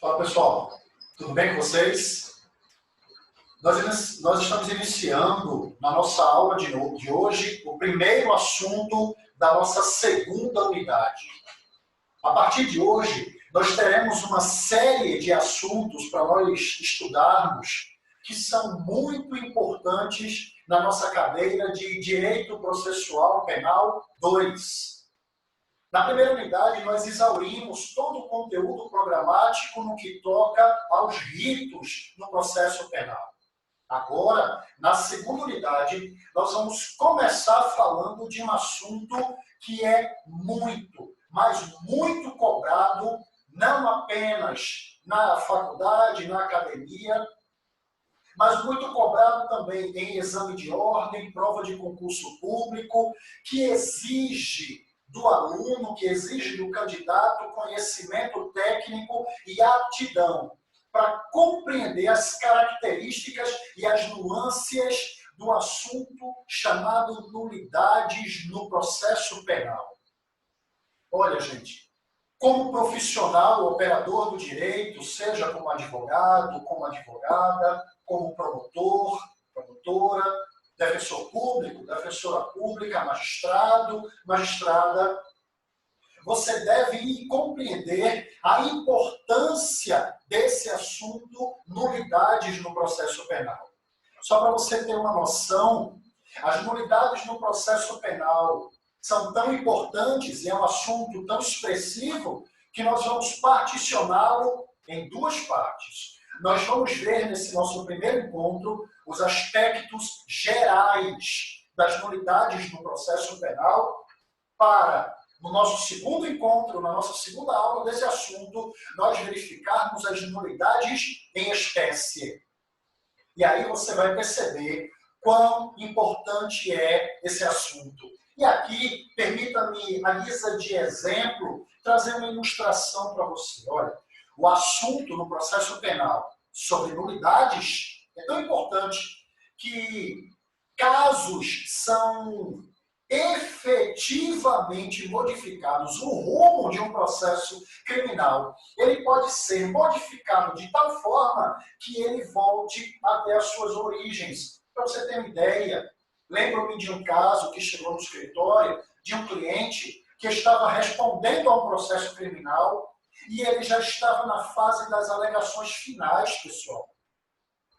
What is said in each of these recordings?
Fala pessoal, tudo bem com vocês? Nós estamos iniciando na nossa aula de hoje o primeiro assunto da nossa segunda unidade. A partir de hoje, nós teremos uma série de assuntos para nós estudarmos que são muito importantes na nossa cadeira de Direito Processual Penal 2. Na primeira unidade, nós exaurimos todo o conteúdo programático no que toca aos ritos no processo penal. Agora, na segunda unidade, nós vamos começar falando de um assunto que é muito, mas muito cobrado, não apenas na faculdade, na academia, mas muito cobrado também em exame de ordem, prova de concurso público, que exige do aluno, que exige do candidato conhecimento técnico e aptidão para compreender as características e as nuances do assunto chamado nulidades no processo penal. Olha, gente, como profissional, operador do direito, seja como advogado, como advogada, como promotor, promotora, defensor público, defensora pública, magistrado, magistrada, você deve compreender a importância desse assunto, nulidades no processo penal. Só para você ter uma noção, as nulidades no processo penal são tão importantes e é um assunto tão expressivo que nós vamos particioná-lo em duas partes. Nós vamos ver nesse nosso primeiro encontro os aspectos gerais das nulidades no processo penal para, no nosso segundo encontro, na nossa segunda aula desse assunto, nós verificarmos as nulidades em espécie. E aí você vai perceber quão importante é esse assunto. E aqui, permita-me, à guisa de exemplo, trazer uma ilustração para você. Olha, o assunto no processo penal sobre nulidades é tão importante que casos são efetivamente modificados, o rumo de um processo criminal, ele pode ser modificado de tal forma que ele volte até as suas origens. Para você ter uma ideia, lembro-me de um caso que chegou no escritório de um cliente que estava respondendo a um processo criminal e ele já estava na fase das alegações finais, pessoal.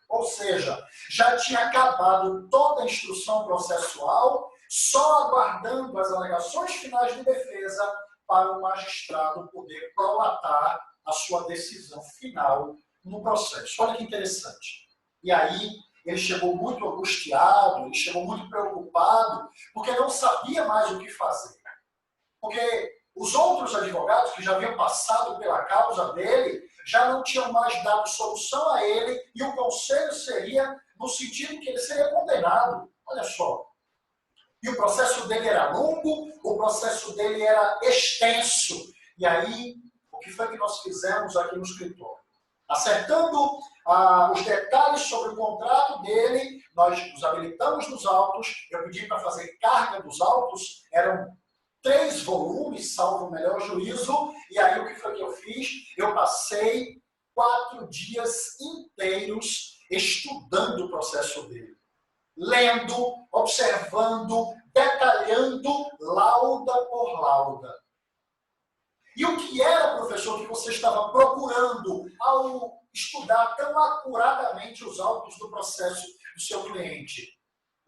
Ou seja, já tinha acabado toda a instrução processual, só aguardando as alegações finais de defesa para o magistrado poder prolatar a sua decisão final no processo. Olha que interessante. E aí, ele chegou muito angustiado, ele chegou muito preocupado, porque não sabia mais o que fazer. Porque os outros advogados que já haviam passado pela causa dele já não tinham mais dado solução a ele e o conselho seria no sentido que ele seria condenado. Olha só. E o processo dele era longo, o processo dele era extenso. E aí, o que foi que nós fizemos aqui no escritório? Acertando os detalhes sobre o contrato dele, nós nos habilitamos nos autos, eu pedi para fazer carga dos autos, eram 3 volumes, salvo o melhor juízo, e aí o que foi que eu fiz? Eu passei 4 dias inteiros estudando o processo dele. Lendo, observando, detalhando, lauda por lauda. E o que era, professor, que você estava procurando ao estudar tão acuradamente os autos do processo do seu cliente?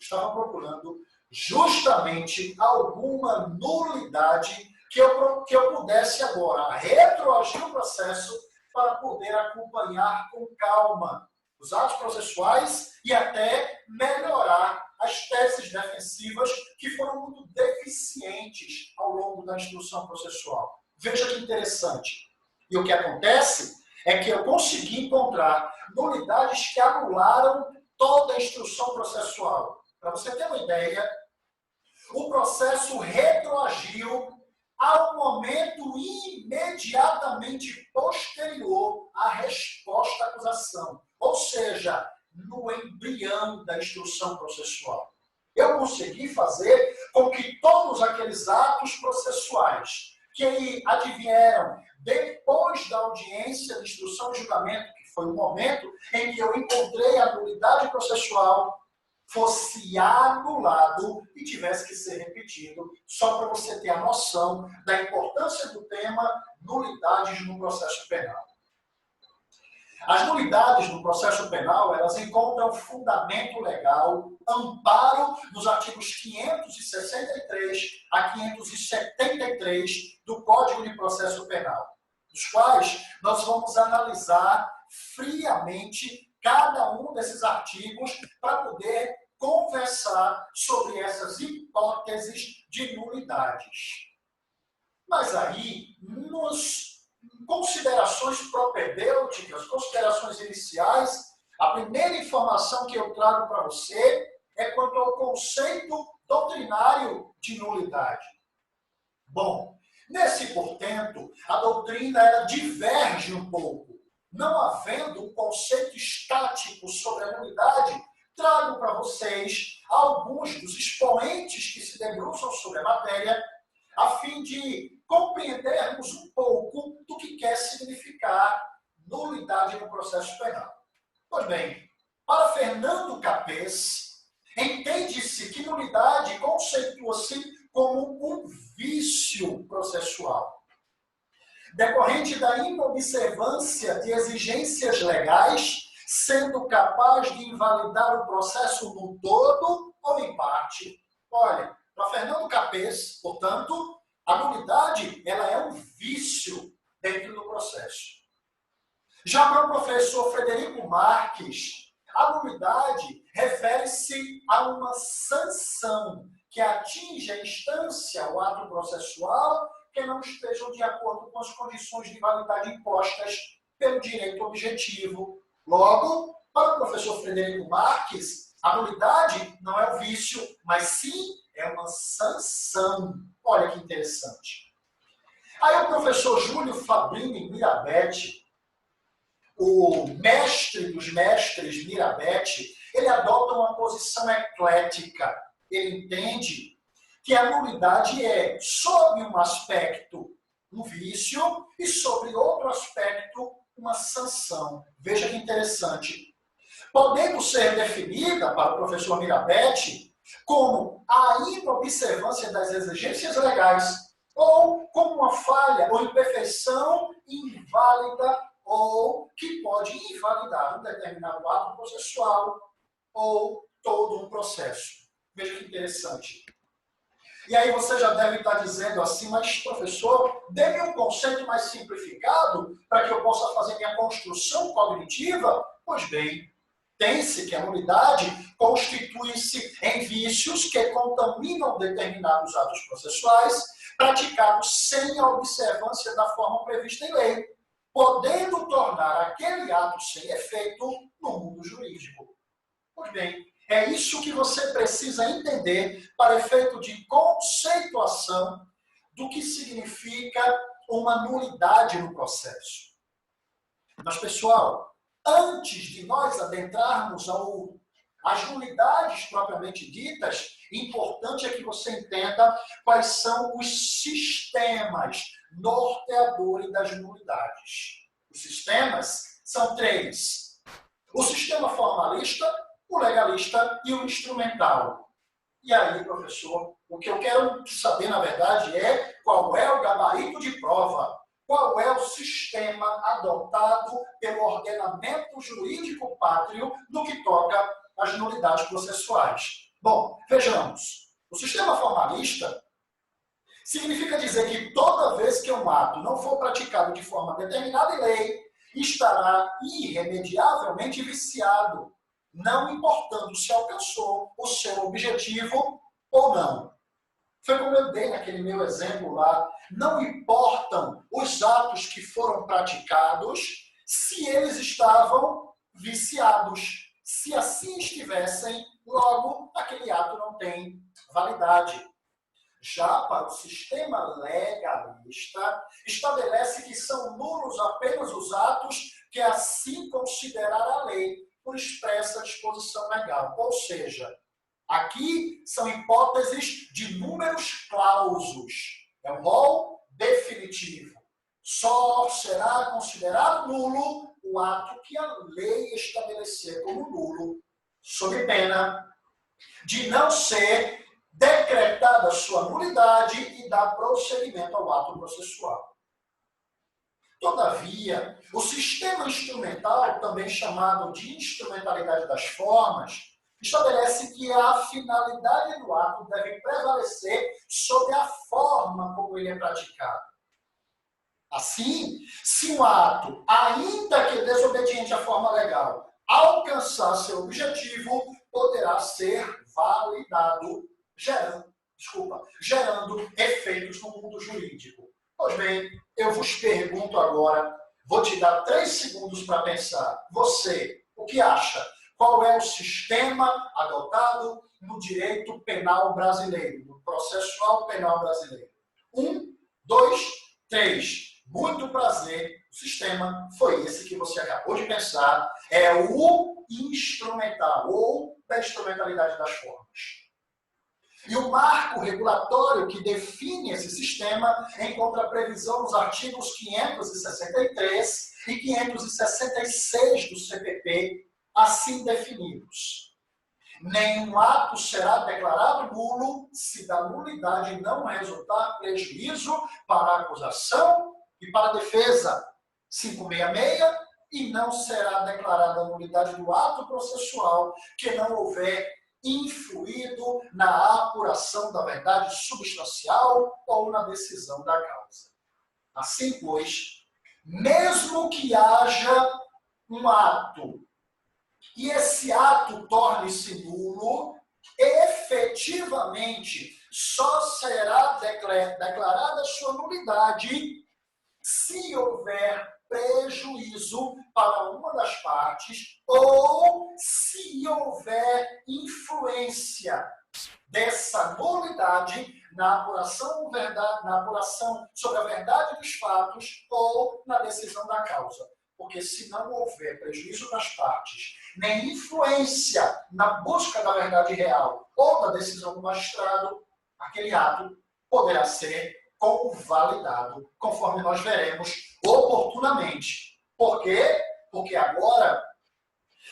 Estava procurando justamente alguma nulidade que eu pudesse agora retroagir o processo para poder acompanhar com calma os atos processuais e até melhorar as teses defensivas que foram muito deficientes ao longo da instrução processual. Veja que interessante. E o que acontece é que eu consegui encontrar nulidades que anularam toda a instrução processual. Para você ter uma ideia, o processo retroagiu ao momento imediatamente posterior à resposta à acusação, ou seja, no embrião da instrução processual. Eu consegui fazer com que todos aqueles atos processuais que advieram depois da audiência de instrução e julgamento, que foi o momento em que eu encontrei a nulidade processual, fosse anulado e tivesse que ser repetido, só para você ter a noção da importância do tema nulidades no processo penal. As nulidades no processo penal, elas encontram fundamento legal, amparo nos artigos 563 a 573 do Código de Processo Penal, dos quais nós vamos analisar friamente cada um desses artigos para poder conversar sobre essas hipóteses de nulidades. Mas aí, nos considerações propedêuticas, considerações iniciais, a primeira informação que eu trago para você é quanto ao conceito doutrinário de nulidade. Bom, nesse portento, a doutrina ela diverge um pouco. Não havendo um conceito estático sobre a nulidade, trago para vocês alguns dos expoentes que se debruçam sobre a matéria, a fim de compreendermos um pouco do que quer significar nulidade no processo penal. Pois bem, para Fernando Capês, entende-se que nulidade conceitua-se como um vício processual, decorrente da inobservância de exigências legais, sendo capaz de invalidar o processo no todo ou em parte. Olha, para Fernando Capês, portanto, a nulidade ela é um vício dentro do processo. Já para o professor Frederico Marques, a nulidade refere-se a uma sanção que atinge a instância, o ato processual, que não estejam de acordo com as condições de validade impostas pelo direito objetivo. Logo, para o professor Frederico Marques, a nulidade não é um vício, mas sim é uma sanção. Olha que interessante. Aí o professor Júlio Fabrini Mirabete, o mestre dos mestres Mirabete, ele adota uma posição eclética. Ele entende que a nulidade é, sob um aspecto, um vício, e sobre outro aspecto, uma sanção. Veja que interessante. Podendo ser definida, para o professor Mirabete, como a inobservância das exigências legais, ou como uma falha ou imperfeição inválida, ou que pode invalidar um determinado ato processual ou todo um processo. Veja que interessante. E aí você já deve estar dizendo assim, mas professor, dê-me um conceito mais simplificado para que eu possa fazer minha construção cognitiva? Pois bem, pense que a nulidade constitui-se em vícios que contaminam determinados atos processuais praticados sem a observância da forma prevista em lei, podendo tornar aquele ato sem efeito no mundo jurídico. Pois bem, é isso que você precisa entender para efeito de conceituação do que significa uma nulidade no processo. Mas, pessoal, antes de nós adentrarmos às nulidades propriamente ditas, importante é que você entenda quais são os sistemas norteadores das nulidades. Os sistemas são três: o sistema formalista, o legalista e o instrumental. E aí, professor, o que eu quero saber, na verdade, é qual é o gabarito de prova, qual é o sistema adotado pelo ordenamento jurídico pátrio no que toca às nulidades processuais. Bom, vejamos. O sistema formalista significa dizer que toda vez que um ato não for praticado de forma determinada em lei, estará irremediavelmente viciado, não importando se alcançou o seu objetivo ou não. Foi como eu dei naquele meu exemplo lá. Não importam os atos que foram praticados se eles estavam viciados. Se assim estivessem, logo, aquele ato não tem validade. Já para o sistema legalista, estabelece que são nulos apenas os atos que assim considerar a lei por expressa disposição legal. Ou seja, aqui são hipóteses de números clausos. É um rol definitivo. Só será considerado nulo o ato que a lei estabelecer como nulo, sob pena de não ser decretada sua nulidade e dar prosseguimento ao ato processual. Todavia, o sistema instrumental, também chamado de instrumentalidade das formas, estabelece que a finalidade do ato deve prevalecer sobre a forma como ele é praticado. Assim, se um ato, ainda que desobediente à forma legal, alcançar seu objetivo, poderá ser validado, gerando efeitos no mundo jurídico. Pois bem, eu vos pergunto agora, vou te dar 3 segundos para pensar. Você, o que acha? Qual é o sistema adotado no direito penal brasileiro, no processual penal brasileiro? 1, 2, 3. Muito prazer. O sistema foi esse que você acabou de pensar. É o instrumental, ou da instrumentalidade das formas. E o marco regulatório que define esse sistema encontra previsão nos artigos 563 e 566 do CPP, assim definidos. Nenhum ato será declarado nulo se da nulidade não resultar prejuízo para a acusação e para a defesa. 566, e não será declarada a nulidade do ato processual que não houver influído na apuração da verdade substancial ou na decisão da causa. Assim, pois, mesmo que haja um ato e esse ato torne-se nulo, efetivamente só será declarada sua nulidade se houver prejuízo para uma das partes ou se houver influência dessa nulidade na apuração sobre a verdade dos fatos ou na decisão da causa. Porque se não houver prejuízo das partes, nem influência na busca da verdade real ou da decisão do magistrado, aquele ato poderá ser convalidado, conforme nós veremos oportunamente. Por quê? Porque agora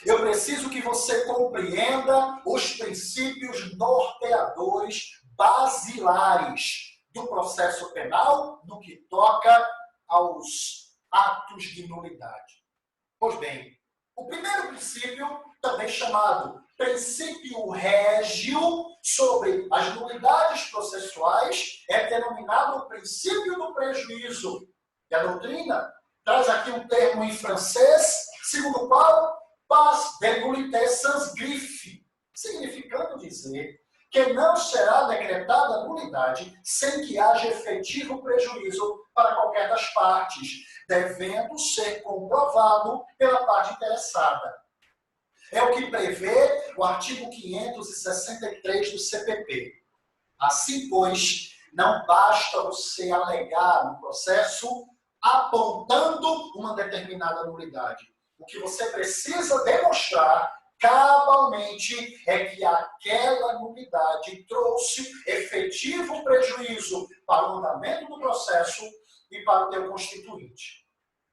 eu preciso que você compreenda os princípios norteadores basilares do processo penal no que toca aos atos de nulidade. Pois bem, o primeiro princípio, também chamado princípio régio sobre as nulidades processuais, é denominado o princípio do prejuízo. E a doutrina traz aqui um termo em francês, segundo o qual pas de nullité sans griffe, significando dizer que não será decretada nulidade sem que haja efetivo prejuízo para qualquer das partes, devendo ser comprovado pela parte interessada. É o que prevê o artigo 563 do CPP. Assim, pois, não basta você alegar no processo apontando uma determinada nulidade. O que você precisa demonstrar cabalmente é que aquela nulidade trouxe efetivo prejuízo para o andamento do processo e para o teu constituinte.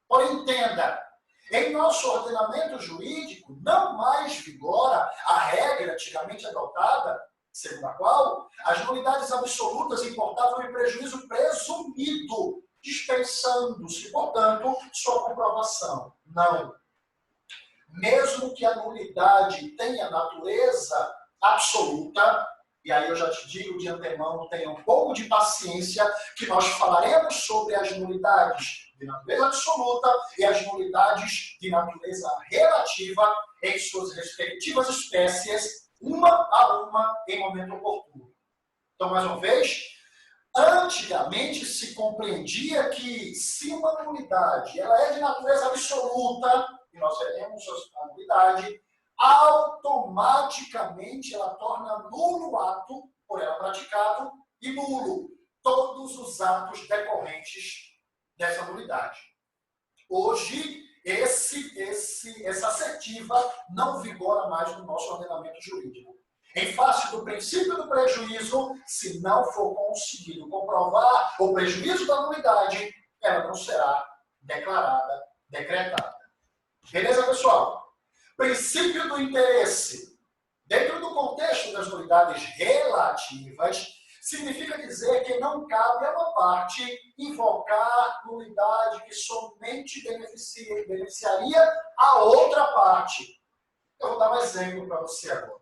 Porém, entenda, em nosso ordenamento jurídico não mais vigora a regra antigamente adotada, segundo a qual as nulidades absolutas importavam em prejuízo presumido, dispensando-se, portanto, sua comprovação. Não. Mesmo que a nulidade tenha natureza absoluta, e aí eu já te digo de antemão, tenha um pouco de paciência, que nós falaremos sobre as nulidades de natureza absoluta e as nulidades de natureza relativa em suas respectivas espécies, uma a uma, em momento oportuno. Então, mais uma vez, antigamente se compreendia que se uma nulidade ela é de natureza absoluta, e nós teremos a nulidade, automaticamente ela torna nulo o ato por ela praticado e nulo todos os atos decorrentes dessa nulidade. Hoje, essa assertiva não vigora mais no nosso ordenamento jurídico. Em face do princípio do prejuízo, se não for conseguido comprovar o prejuízo da nulidade, ela não será declarada, decretada. Beleza, pessoal? Princípio do interesse. Dentro do contexto das nulidades relativas, significa dizer que não cabe a uma parte invocar nulidade que somente beneficiaria a outra parte. Eu vou dar um exemplo para você agora.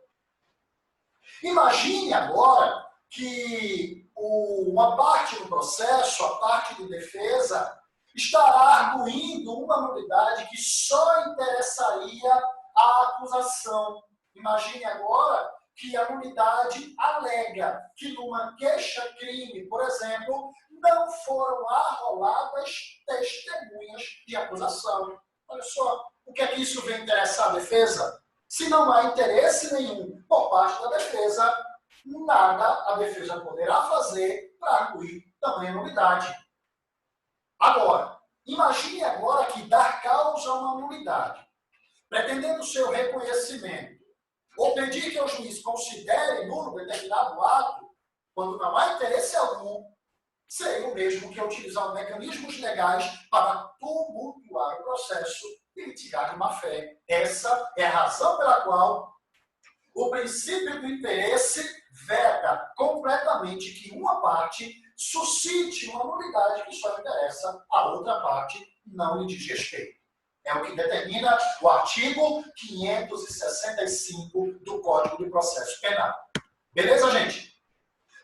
Imagine agora que uma parte do processo, a parte de defesa, estará arguindo uma nulidade que só interessaria a acusação. Imagine agora que a nulidade alega que numa queixa-crime, por exemplo, não foram arroladas testemunhas de acusação. Olha só, o que é que isso vem interessar a defesa? Se não há interesse nenhum por parte da defesa, nada a defesa poderá fazer para arguir tamanha nulidade. Agora, imagine agora que dar causa a uma nulidade, pretendendo seu reconhecimento, ou pedir que o juiz considere nulo determinado ato, quando não há interesse algum, seria o mesmo que utilizar mecanismos legais para tumultuar o processo e litigar de má-fé. Essa é a razão pela qual o princípio do interesse veda completamente que uma parte suscite uma nulidade que só interessa a outra parte, não lhe diz respeito. É o que determina o artigo 565 do Código de Processo Penal. Beleza, gente?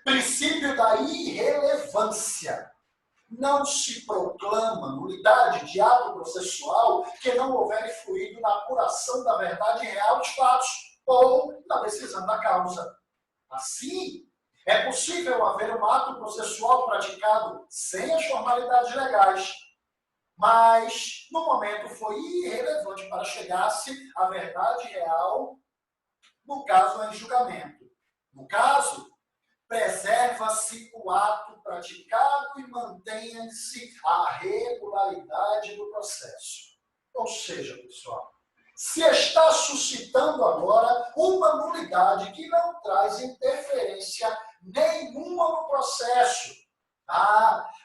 Princípio da irrelevância. Não se proclama nulidade de ato processual que não houver influído na apuração da verdade real dos fatos ou na decisão da causa. Assim, é possível haver um ato processual praticado sem as formalidades legais, mas no momento foi irrelevante para chegar-se à verdade real, no caso em julgamento. No caso, preserva-se o ato praticado e mantém-se a regularidade do processo. Ou seja, pessoal, se está suscitando agora uma nulidade que não traz interferência nenhuma no processo.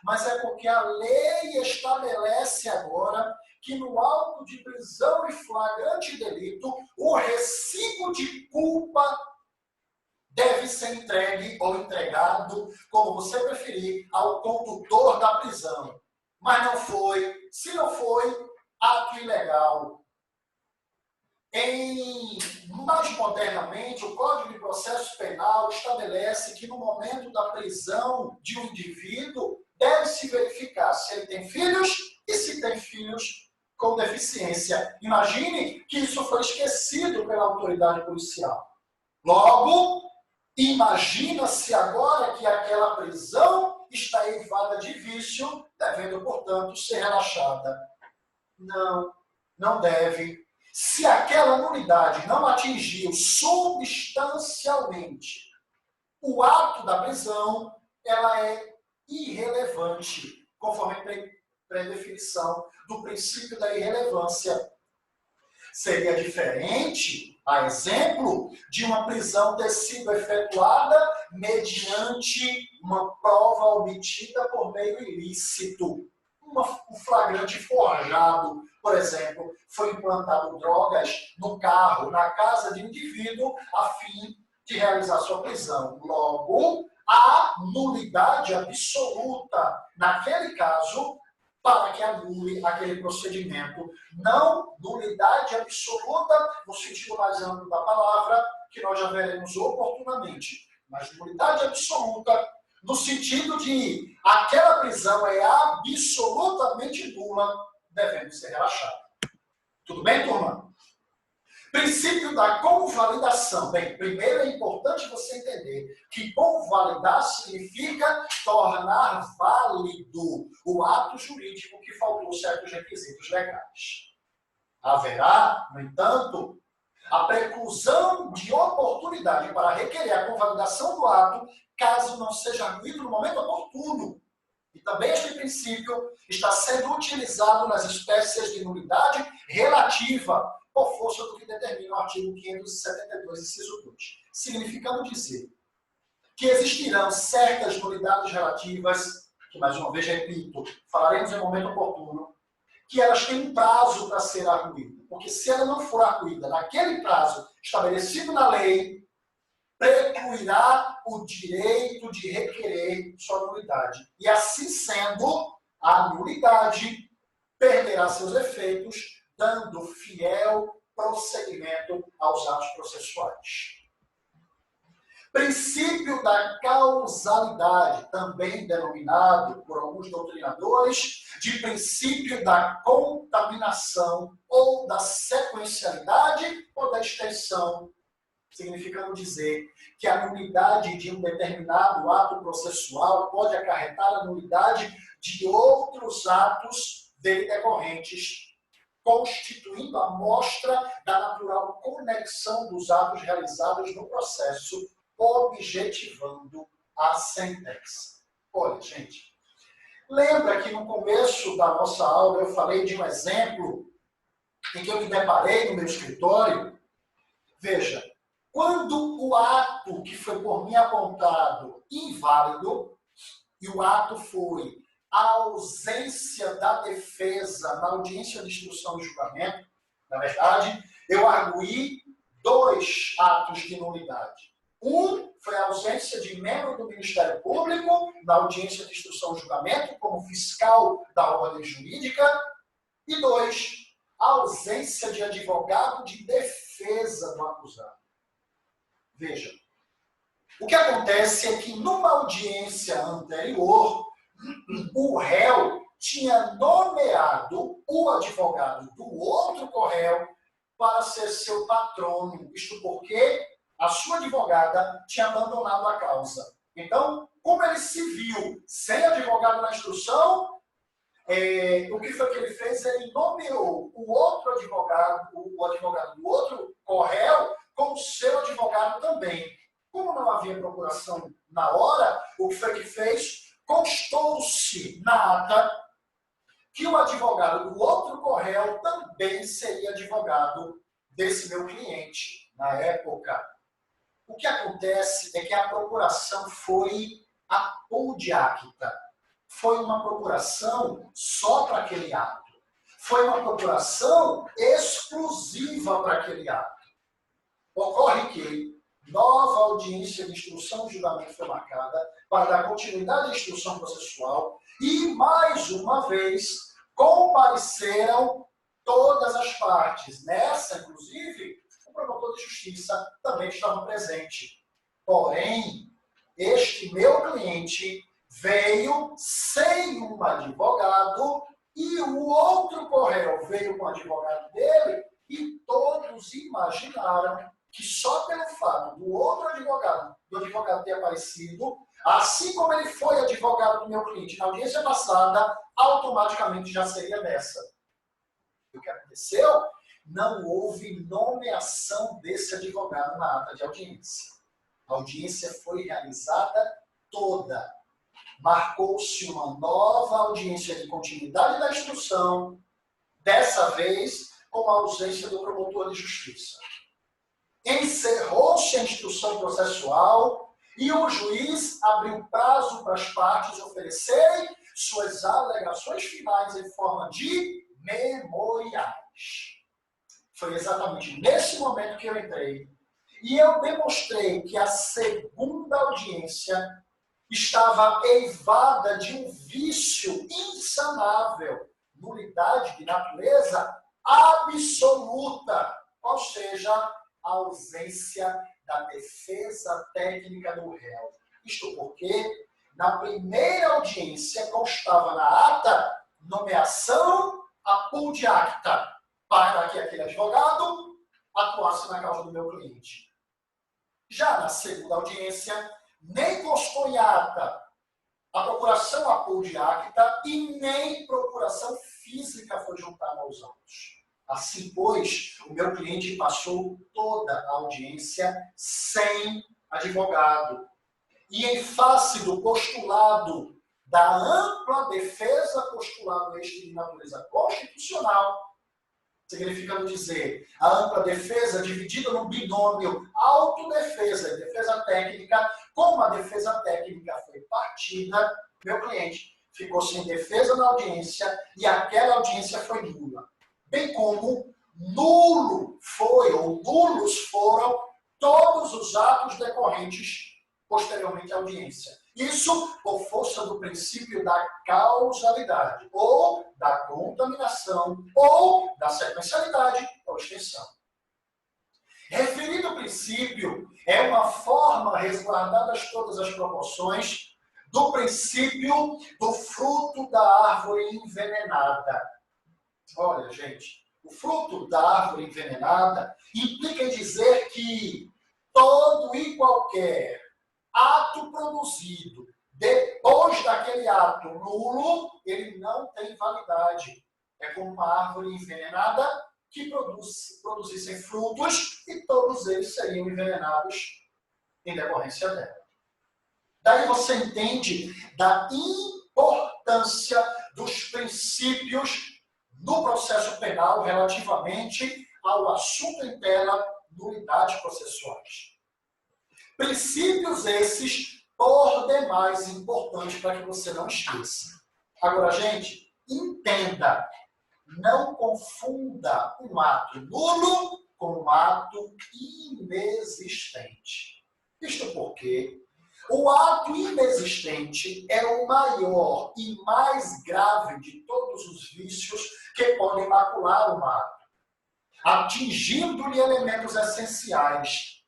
Mas é porque a lei estabelece agora que no auto de prisão e flagrante delito, o recibo de culpa deve ser entregue ou entregado, como você preferir, ao condutor da prisão. Mas não foi. Se não foi, ato ilegal. Mais modernamente, o Código de Processo Penal estabelece que no momento da prisão de um indivíduo, deve-se verificar se ele tem filhos e se tem filhos com deficiência. Imagine que isso foi esquecido pela autoridade policial. Logo, imagina-se agora que aquela prisão está eivada de vício, devendo, portanto, ser relaxada. Não, não deve. Se aquela nulidade não atingiu substancialmente o ato da prisão, ela é irrelevante, conforme a predefinição do princípio da irrelevância. Seria diferente, a exemplo, de uma prisão ter sido efetuada mediante uma prova obtida por meio ilícito. Um flagrante forjado, por exemplo, foi implantado drogas no carro, na casa de um indivíduo, a fim de realizar sua prisão. Logo, há nulidade absoluta, naquele caso, para que anule aquele procedimento. Não nulidade absoluta, no sentido mais amplo da palavra, que nós já veremos oportunamente, mas nulidade absoluta, no sentido de aquela prisão é absolutamente nula, devendo ser relaxada. Tudo bem, turma? Princípio da convalidação. Bem, primeiro é importante você entender que convalidar significa tornar válido o ato jurídico que faltou certos requisitos legais. Haverá, no entanto, a preclusão de oportunidade para requerer a convalidação do ato, caso não seja arguido no momento oportuno. E também este princípio está sendo utilizado nas espécies de nulidade relativa, por força do que determina o artigo 572, inciso 2. Significando dizer que existirão certas nulidades relativas, que mais uma vez repito, falaremos em momento oportuno, que elas têm um prazo para ser arguída. Porque se ela não for arguída naquele prazo estabelecido na lei, precluirá o direito de requerer sua nulidade. E assim sendo, a nulidade perderá seus efeitos, dando fiel prosseguimento aos atos processuais. Princípio da causalidade, também denominado por alguns doutrinadores de princípio da contaminação ou da sequencialidade ou da extensão, significando dizer que a nulidade de um determinado ato processual pode acarretar a nulidade de outros atos dele decorrentes, constituindo a mostra da natural conexão dos atos realizados no processo, objetivando a sentença. Olha, gente, lembra que no começo da nossa aula eu falei de um exemplo em que eu me deparei no meu escritório? Veja, quando o ato que foi por mim apontado inválido, e o ato foi a ausência da defesa na audiência de instrução e julgamento, na verdade, eu arguí 2 atos de nulidade. Um foi a ausência de membro do Ministério Público na audiência de instrução e julgamento, como fiscal da ordem jurídica. E 2, a ausência de advogado de defesa do acusado. Veja, o que acontece é que numa audiência anterior, o réu tinha nomeado o advogado do outro corréu para ser seu patrono, isto porque a sua advogada tinha abandonado a causa. Então, como ele se viu sem advogado na instrução, o que foi que ele fez? Ele nomeou o outro advogado, o advogado do outro corréu, como seu advogado também. Como não havia procuração na hora, o que foi que fez? Constou-se na ata que o advogado do outro corréu também seria advogado desse meu cliente na época. O que acontece é que a procuração foi apodiacta. Foi uma procuração só para aquele ato. Foi uma procuração exclusiva para aquele ato. Ocorre que nova audiência de instrução e julgamento foi marcada para dar continuidade à instrução processual e, mais uma vez, compareceram todas as partes. Nessa, inclusive, o promotor de justiça também estava presente. Porém, este meu cliente veio sem um advogado e o outro corréu veio com o advogado dele e todos imaginaram que só pelo fato do outro advogado, ter aparecido, assim como ele foi advogado do meu cliente na audiência passada, automaticamente já seria dessa. O que aconteceu? Não houve nomeação desse advogado na ata de audiência. A audiência foi realizada toda. Marcou-se uma nova audiência de continuidade da instrução, dessa vez com a ausência do promotor de justiça. Encerrou-se a instrução processual e o juiz abriu prazo para as partes oferecerem suas alegações finais em forma de memoriais. Foi exatamente nesse momento que eu entrei e eu demonstrei que a segunda audiência estava eivada de um vício insanável, nulidade de natureza absoluta, ou seja, a ausência da defesa técnica do réu. Isto porque, na primeira audiência, constava na ata nomeação apodiacta para que aquele advogado atuasse na causa do meu cliente. Já na segunda audiência, nem constou em ata a procuração apodiacta e nem procuração física foi juntada aos autos. Assim, pois, o meu cliente passou toda a audiência sem advogado. E em face do postulado da ampla defesa postulado este de natureza constitucional, significando dizer, a ampla defesa dividida no binômio autodefesa e defesa técnica. Como a defesa técnica foi partida, meu cliente ficou sem defesa na audiência e aquela audiência foi nula. Bem como nulo foi, ou nulos foram, todos os atos decorrentes posteriormente à audiência. Isso por força do princípio da causalidade, ou da contaminação, ou da sequencialidade ou extensão. Referido princípio é uma forma, resguardadas todas as proporções, do princípio do fruto da árvore envenenada. Olha, gente, o fruto da árvore envenenada implica em dizer que todo e qualquer ato produzido depois daquele ato nulo, ele não tem validade. É como uma árvore envenenada que produzissem frutos e todos eles seriam envenenados em decorrência dela. Daí você entende da importância dos princípios no processo penal relativamente ao assunto em tela, nulidades processuais. Princípios esses, por demais, importantes para que você não esqueça. Agora, gente, entenda, não confunda um ato nulo com um ato inexistente. Isto porque o ato inexistente é o maior e mais grave de todos os vícios que podem macular um ato, atingindo-lhe elementos essenciais.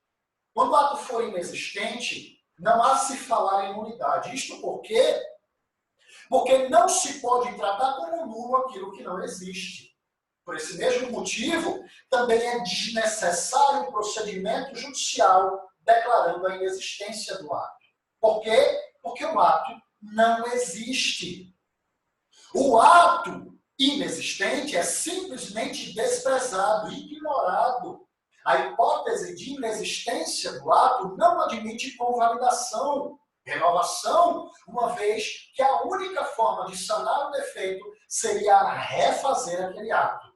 Quando o ato for inexistente, não há se falar em nulidade. Isto por quê? Porque não se pode tratar como nulo aquilo que não existe. Por esse mesmo motivo, também é desnecessário o procedimento judicial declarando a inexistência do ato. Por quê? Porque o ato não existe. O ato inexistente é simplesmente desprezado, ignorado. A hipótese de inexistência do ato não admite convalidação, renovação, uma vez que a única forma de sanar o defeito seria refazer aquele ato.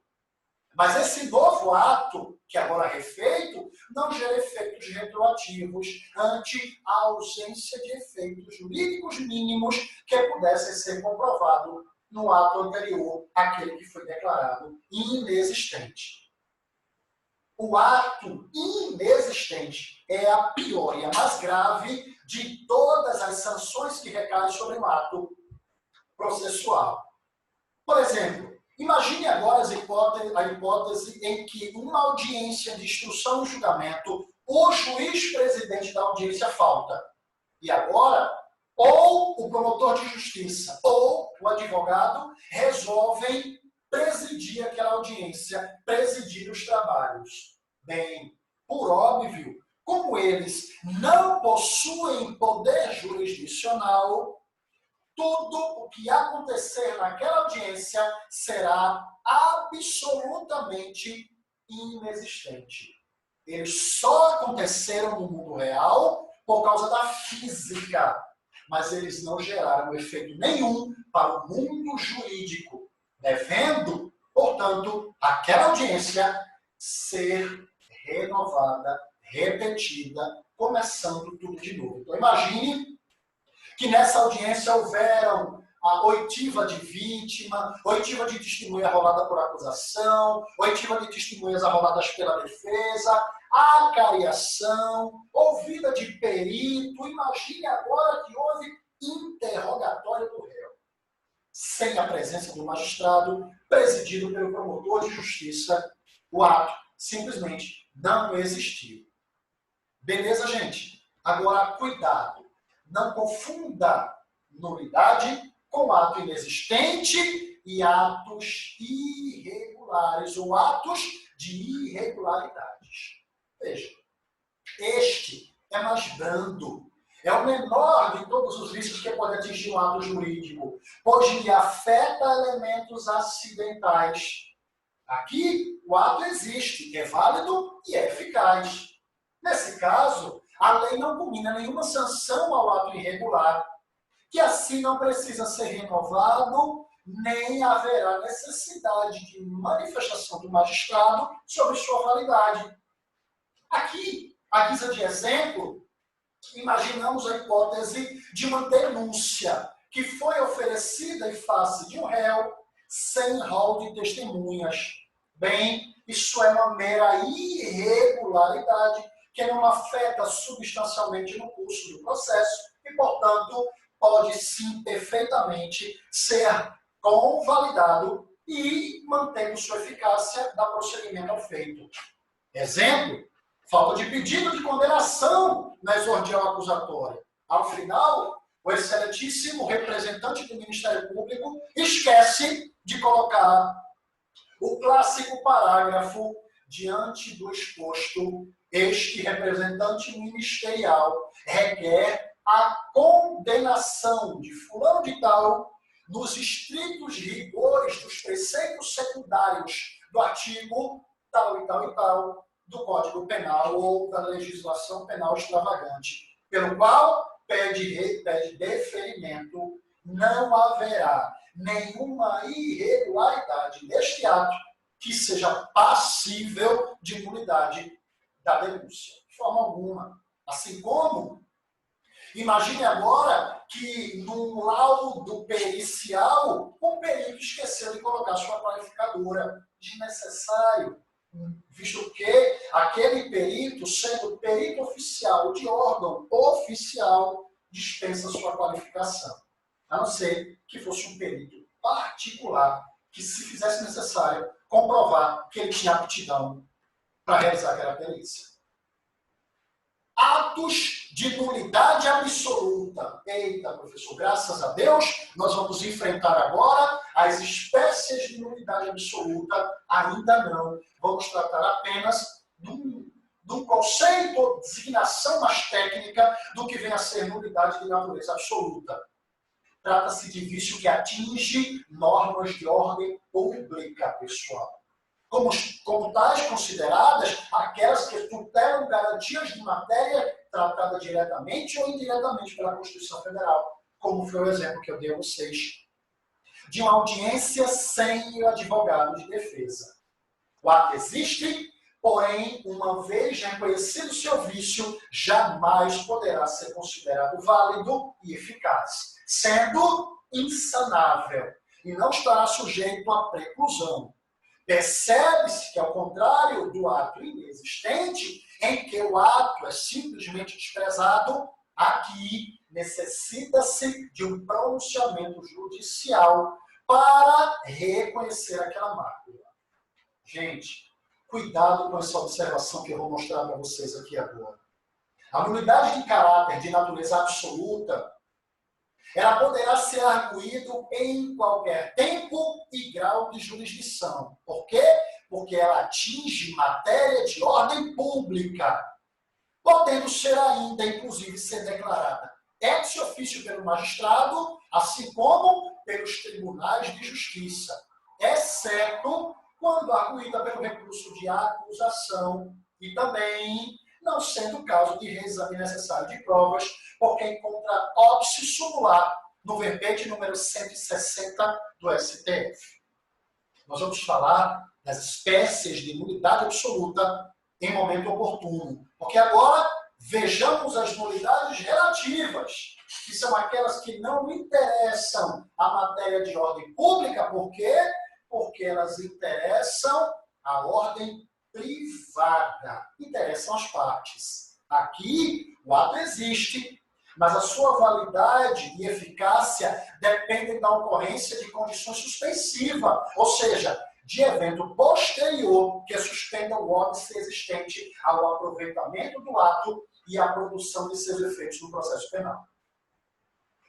Mas esse novo ato, que agora é refeito, não gera efeitos retroativos ante a ausência de efeitos jurídicos mínimos que pudessem ser comprovados no ato anterior àquele que foi declarado inexistente. O ato inexistente é a pior e a mais grave de todas as sanções que recaem sobre o ato processual. Por exemplo, imagine agora a hipótese em que uma audiência de instrução e julgamento, o juiz presidente da audiência falta. E agora, ou o promotor de justiça ou o advogado resolvem presidir aquela audiência, presidir os trabalhos. Bem, por óbvio, como eles não possuem poder jurisdicional, tudo o que acontecer naquela audiência será absolutamente inexistente. Eles só aconteceram no mundo real por causa da física, mas eles não geraram efeito nenhum para o mundo jurídico, devendo, portanto, aquela audiência ser renovada, repetida, começando tudo de novo. Então, imagine que nessa audiência houveram a oitiva de vítima, oitiva de testemunha arrolada por acusação, oitiva de testemunhas arroladas pela defesa, acariação, ouvida de perito. Imagine agora que houve interrogatório do réu, sem a presença do magistrado, presidido pelo promotor de justiça. O ato simplesmente não existiu. Beleza, gente? Agora, cuidado. Não confunda nulidade com ato inexistente e atos irregulares ou atos de irregularidades. Veja, este é mais brando. É o menor de todos os vícios que pode atingir um ato jurídico, pois lhe afeta elementos acidentais. Aqui, o ato existe, é válido e é eficaz. Nesse caso, a lei não combina nenhuma sanção ao ato irregular. que assim não precisa ser renovado, nem haverá necessidade de manifestação do magistrado sobre sua validade. Aqui, à guisa de exemplo, imaginamos a hipótese de uma denúncia que foi oferecida em face de um réu sem rol de testemunhas. Bem, isso é uma mera irregularidade que não afeta substancialmente no curso do processo e, portanto, pode sim perfeitamente ser convalidado e mantendo sua eficácia da prosseguimento ao feito. Exemplo, falta de pedido de condenação na exordial acusatória. Ao final, o excelentíssimo representante do Ministério Público esquece de colocar o clássico parágrafo diante do exposto. Este representante ministerial requer a condenação de fulano de tal nos estritos rigores dos preceitos secundários do artigo tal e tal e tal do Código Penal ou da legislação penal extravagante, pelo qual pede deferimento, não haverá nenhuma irregularidade neste ato que seja passível de nulidade da denúncia, de forma alguma. Assim como, imagine agora que num laudo pericial, o perito esqueceu de colocar sua qualificadora. Desnecessário, visto que aquele perito, sendo perito oficial de órgão oficial, dispensa sua qualificação. A não ser que fosse um perito particular que, se fizesse necessário, comprovar que ele tinha aptidão para realizar aquela perícia. Atos de nulidade absoluta. Eita, professor, graças a Deus, nós vamos enfrentar agora as espécies de nulidade absoluta. Ainda não. Vamos tratar apenas de um conceito ou designação mais técnica do que vem a ser nulidade de natureza absoluta. Trata-se de vício que atinge normas de ordem pública, pessoal. Como tais consideradas aquelas que tutelam garantias de matéria tratada diretamente ou indiretamente pela Constituição Federal, como foi o exemplo que eu dei a vocês, de uma audiência sem o advogado de defesa. O ato existe, porém, uma vez reconhecido seu vício, jamais poderá ser considerado válido e eficaz, sendo insanável e não estará sujeito à preclusão. Percebe-se que, ao contrário do ato inexistente, em que o ato é simplesmente desprezado, aqui necessita-se de um pronunciamento judicial para reconhecer aquela mácula. Gente, cuidado com essa observação que eu vou mostrar para vocês aqui agora. A nulidade de caráter de natureza absoluta, ela poderá ser arguído em qualquer tempo e grau de jurisdição. Por quê? Porque ela atinge matéria de ordem pública, podendo ser ainda, inclusive, ser declarada ex officio pelo magistrado, assim como pelos tribunais de justiça, exceto quando arguída pelo recurso de acusação e também não sendo o caso de reexame necessário de provas, porque encontra óbice sumular no verbete número 160 do STF. Nós vamos falar das espécies de nulidade absoluta em momento oportuno, porque agora vejamos as nulidades relativas, que são aquelas que não interessam a matéria de ordem pública. Por quê? Porque elas interessam a ordem privada, interessam as partes. Aqui, o ato existe, mas a sua validade e eficácia dependem da ocorrência de condições suspensivas, ou seja, de evento posterior que suspenda o óbice existente ao aproveitamento do ato e à produção de seus efeitos no processo penal.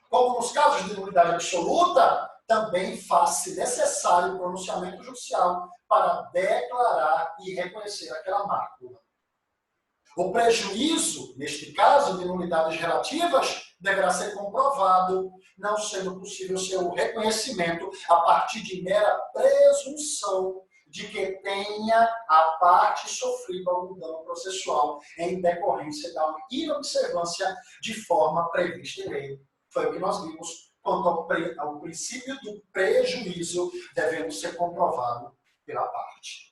Como nos casos de nulidade absoluta, também faz-se necessário o pronunciamento judicial para declarar e reconhecer aquela mácula. O prejuízo, neste caso, de nulidades relativas, deverá ser comprovado, não sendo possível seu reconhecimento a partir de mera presunção de que tenha a parte sofrido algum dano processual em decorrência da inobservância de forma prevista em lei. Foi o que nós vimos quanto ao princípio do prejuízo devendo ser comprovado pela parte.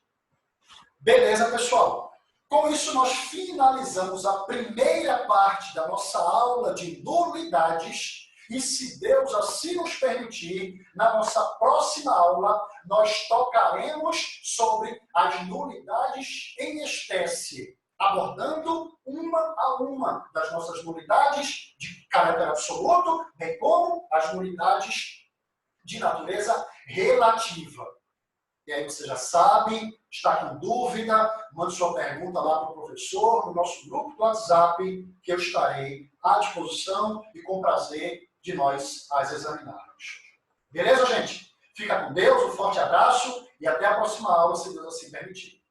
Beleza, pessoal? Com isso, nós finalizamos a primeira parte da nossa aula de nulidades e, se Deus assim nos permitir, na nossa próxima aula, nós tocaremos sobre as nulidades em espécie, abordando uma a uma das nossas nulidades de caráter absoluto, bem como as nulidades de natureza relativa. E aí você já sabe, está com dúvida, mande sua pergunta lá para o professor, no nosso grupo do WhatsApp, que eu estarei à disposição e com prazer de nós as examinarmos. Beleza, gente? Fica com Deus, um forte abraço e até a próxima aula, se Deus assim permitir.